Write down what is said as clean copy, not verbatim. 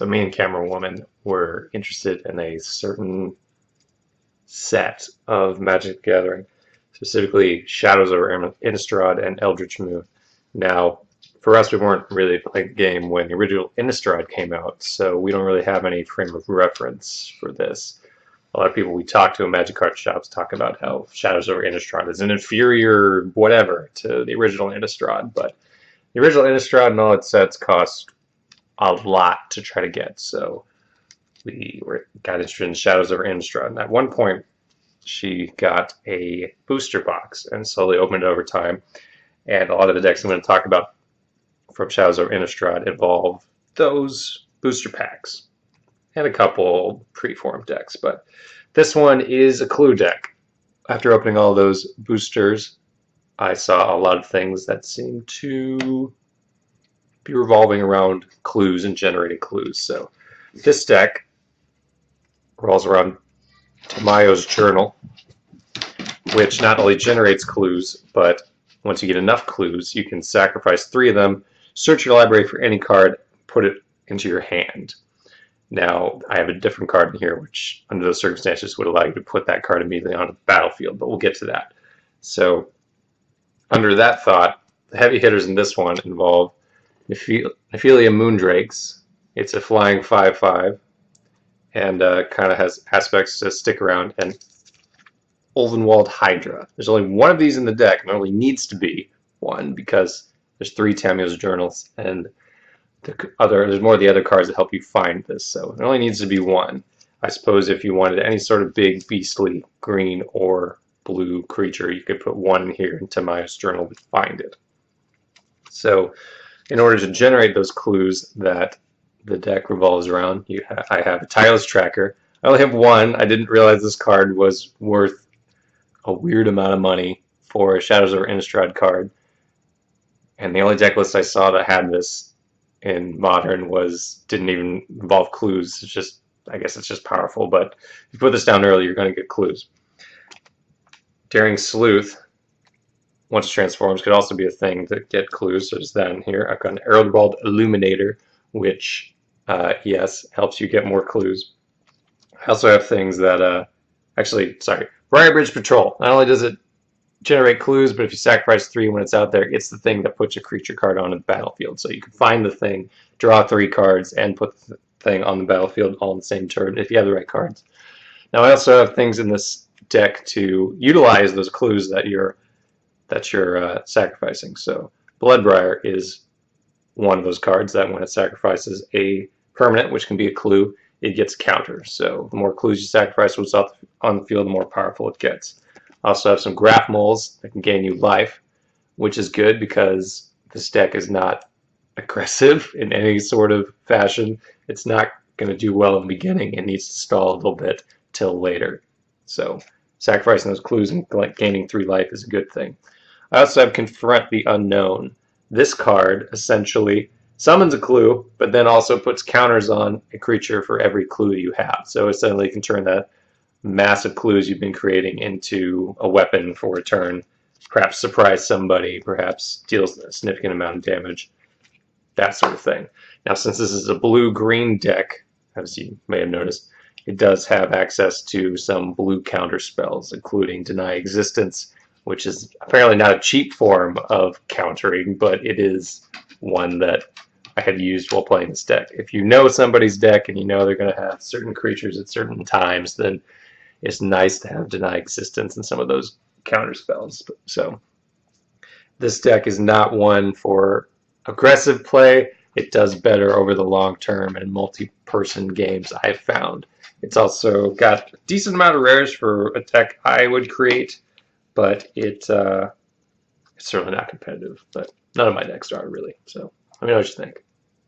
So me and Camera Woman were interested in a certain set of Magic the Gathering, specifically Shadows Over Innistrad and Eldritch Moon. Now, for us, we weren't really playing the game when the original Innistrad came out, so we don't really have any frame of reference for this. A lot of people we talk to in Magic card shops talk about how Shadows Over Innistrad is an inferior whatever to the original Innistrad, but the original Innistrad and all its sets cost a lot to try to get, so we got interested in Shadows Over Innistrad. And at one point, she got a booster box and slowly opened it over time. And a lot of the decks I'm going to talk about from Shadows Over Innistrad involve those booster packs and a couple pre-formed decks. But this one is a clue deck. After opening all those boosters, I saw a lot of things that seemed to be revolving around clues and generating clues. So this deck revolves around Tamiyo's journal, which not only generates clues, but once you get enough clues, you can sacrifice 3 of them, search your library for any card, put it into your hand. Now, I have a different card in here, which under those circumstances would allow you to put that card immediately on the battlefield, but we'll get to that. So, under that thought, the heavy hitters in this one involve Nephilia Moondrakes. It's a flying 5/5. And kind of has aspects to stick around, and Ulvenwald Hydra. There's only one of these in the deck, and there only needs to be one because there's 3 Tamiyo's journals, and there's more of the other cards that help you find this, so there only needs to be one. I suppose if you wanted any sort of big, beastly, green or blue creature, you could put one in here, and Tamiyo's journal would find it. So, in order to generate those clues that the deck revolves around, I have a Tireless Tracker. I only have one. I didn't realize this card was worth a weird amount of money for a Shadows Over Innistrad card. And the only deck list I saw that had this in Modern didn't even involve clues. It's just, I guess it's just powerful, but if you put this down early, you're going to get clues. During Sleuth, once it transforms, could also be a thing to get clues. So there's that in here. I've got an Erdwal Illuminator, which, yes, helps you get more clues. I also have things that, Briarbridge Patrol. Not only does it generate clues, but if you sacrifice 3 when it's out there, it's the thing that puts a creature card on the battlefield. So you can find the thing, draw 3 cards, and put the thing on the battlefield all in the same turn if you have the right cards. Now I also have things in this deck to utilize those clues that you're sacrificing. So Bloodbriar is one of those cards that when it sacrifices a permanent, which can be a clue, it gets counter. So the more clues you sacrifice what's on the field, the more powerful it gets. I also have some Graf Moles that can gain you life, which is good because this deck is not aggressive in any sort of fashion. It's not going to do well in the beginning. It needs to stall a little bit till later. So sacrificing those clues and gaining 3 life is a good thing. I also have Confront the Unknown. This card essentially summons a clue, but then also puts counters on a creature for every clue you have. So essentially you can turn that massive clues you've been creating into a weapon for a turn, perhaps surprise somebody, perhaps deals a significant amount of damage, that sort of thing. Now since this is a blue-green deck, as you may have noticed, it does have access to some blue counter spells, including Deny Existence, which is apparently not a cheap form of countering, but it is one that I had used while playing this deck. If you know somebody's deck and you know they're going to have certain creatures at certain times, then it's nice to have Deny Existence and some of those counter spells. So this deck is not one for aggressive play. It does better over the long term in multi-person games, I've found. It's also got a decent amount of rares for a deck I would create, but it's certainly not competitive. But none of my decks are really. So let me know what you think.